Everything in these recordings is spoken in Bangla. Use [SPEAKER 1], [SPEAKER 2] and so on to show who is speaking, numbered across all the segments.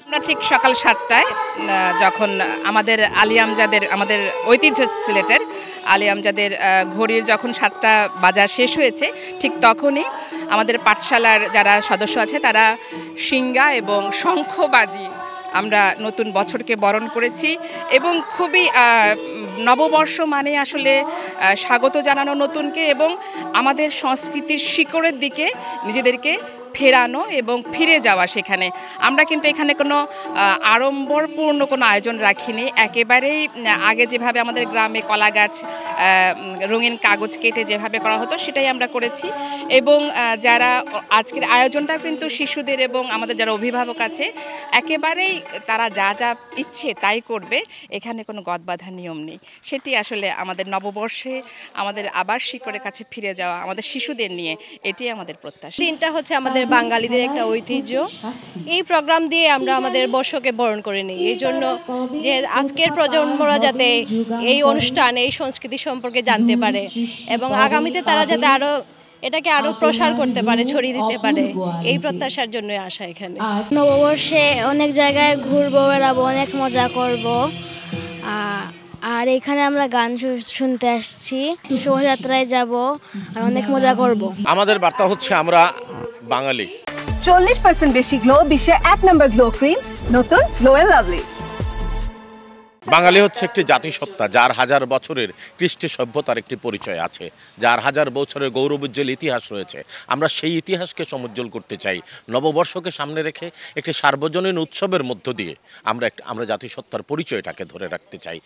[SPEAKER 1] আমরা ঠিক সকাল 7টায় যখন আমাদের আলিয়ামজাদের আমাদের ঐতিহ্য সিলেটের আলিয়ামজাদের ঘড়ির যখন 7টা বাজার শেষ হয়েছে ঠিক তখনই আমাদের পাঠশালার যারা সদস্য আছে তারা শিঙ্গা এবং শঙ্খবাজি আমরা নতুন বছরকে বরণ করেছি এবং খুবই নববর্ষ মানে আসলে স্বাগত জানানো নতুনকে এবং আমাদের সংস্কৃতির শিকড়ের দিকে নিজেদেরকে ফেরানো এবং ফিরে যাওয়া সেখানে আমরা কিন্তু এখানে কোনো আড়ম্বরপূর্ণ কোনো আয়োজন রাখিনি একেবারেই আগে যেভাবে আমাদের গ্রামে কলা গাছ রঙিন কাগজ কেটে যেভাবে করা হতো সেটাই আমরা করেছি এবং যারা আজকের আয়োজনটা কিন্তু শিশুদের এবং আমাদের যারা অভিভাবক আছে একেবারেই তারা যা যা ইচ্ছে তাই করবে এখানে কোনো গদবাঁধা নিয়ম নেই সেটি আসলে আমাদের নববর্ষে আমাদের আবার শিকড়ের কাছে ফিরে যাওয়া আমাদের শিশুদের নিয়ে এটি আমাদের প্রত্যাশা।
[SPEAKER 2] দিনটা হচ্ছে আমাদের বাঙালিদের একটা ঐতিহ্য এই প্রোগ্রাম দিয়ে আমরা আমাদের বর্ষকে বরণ করে নিই এই জন্য যে আজকের প্রজন্মরা যাতে এই অনুষ্ঠান এই সংস্কৃতি সম্পর্কে জানতে পারে এবং আগামীতে তারা যাতে এটাকে আরো প্রসার করতে পারে ছড়িয়ে দিতে পারে এই প্রত্যাশার জন্য আসা এখানে।
[SPEAKER 3] নববর্ষে অনেক জায়গায় ঘুরবো বেড়াবো অনেক মজা করব আর এখানে আমরা গান শুনতে আসছি শোভাযাত্রায় যাব আর অনেক মজা করব।
[SPEAKER 4] আমাদের বার্তা হচ্ছে আমরা বাঙালি।
[SPEAKER 5] 40% বেশি গ্লো বিশ্বের 1 নম্বর গ্লো ক্রিম নতুন গ্লো এন্ড লাভলি।
[SPEAKER 4] বাঙালি হচ্ছে একটি জাতিসত্তা যার হাজার বছরের কৃষ্টি সভ্যতার একটি পরিচয় আছে যার হাজার বছরের গৌরবোজ্জ্বল ইতিহাস রয়েছে আমরা সেই ইতিহাসকে সমুজ্জ্বল করতে চাই নববর্ষকে সামনে রেখে একটি সার্বজনীন উৎসবের মধ্য দিয়ে আমরা জাতিসত্তার পরিচয়টাকে ধরে রাখতে চাই।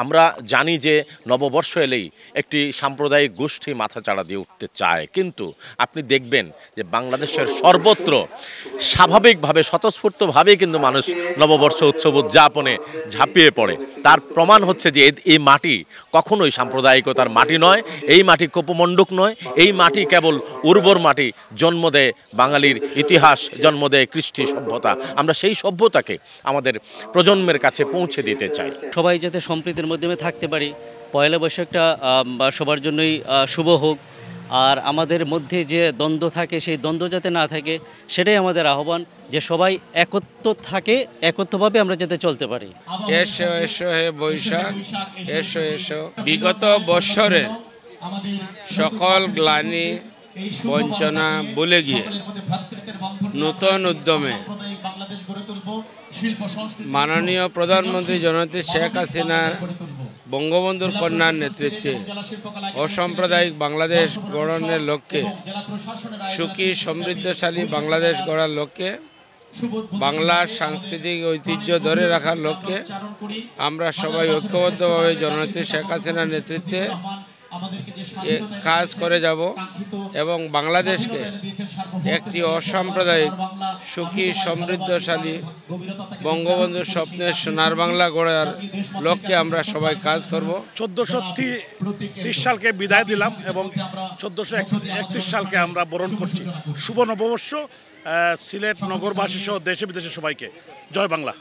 [SPEAKER 4] আমরা জানি যে নববর্ষ এলেই একটি সাম্প্রদায়িক গোষ্ঠী মাথাচাড়া দিয়ে উঠতে চায় কিন্তু আপনি দেখবেন যে বাংলাদেশের সর্বত্র স্বাভাবিকভাবে স্বতঃস্ফূর্তভাবেই কিন্তু মানুষ নববর্ষ উৎসব উদযাপনে ঝাঁপিয়ে পড়ে তার প্রমাণ হচ্ছে যে এই মাটি কখনোই সাম্প্রদায়িকতার মাটি নয় এই মাটি কোপমণ্ডুক নয় এই মাটি কেবল উর্বর মাটি জন্ম দেয় বাঙালির ইতিহাস জন্ম দেয় কৃষ্টি সভ্যতা আমরা সেই সভ্যতাকে আমাদের প্রজন্মের কাছে পৌঁছে দিতে চাই।
[SPEAKER 6] সবাই যাতে সম্প্রীতির মাধ্যমে থাকতে পারি পয়লা বৈশাখটা সবার জন্যই শুভ হোক আর আমাদের মধ্যে যে দ্বন্দ্ব থাকে সেই দ্বন্দ্ব যাতে না থাকে সেটাই আমাদের আহ্বান যে সবাই একত্রভাবে আমরা যাতে চলতে পারি।
[SPEAKER 7] এসো এসো হে বৈশাখ এসো এসো বিগত বৎসরের সকল গ্লানি বঞ্চনা ভুলে গিয়ে নতুন উদ্যমে মাননীয় প্রধানমন্ত্রী জননেত্রী শেখ হাসিনার বঙ্গবন্ধুর কন্যার নেতৃত্বে অসাম্প্রদায়িক বাংলাদেশ গঠনের লক্ষ্যে সুখী সমৃদ্ধশালী বাংলাদেশ গড়ার লক্ষ্যে বাংলার সাংস্কৃতিক ঐতিহ্য ধরে রাখার লক্ষ্যে আমরা সবাই ঐক্যবদ্ধভাবে জননেত্রী শেখ হাসিনার নেতৃত্বে কাজ করে যাব এবং বাংলাদেশকে একটি অসাম্প্রদায়িক সুখী সমৃদ্ধশালী বঙ্গবন্ধুর স্বপ্নের সোনার বাংলা গড়ার লক্ষ্যে আমরা সবাই কাজ করব।
[SPEAKER 8] 1430 সালকে বিদায় দিলাম এবং 1431 সালকে আমরা বরণ করছি। শুভ নববর্ষ সিলেট নগরবাসী সহ দেশে বিদেশে সবাইকে। জয় বাংলা।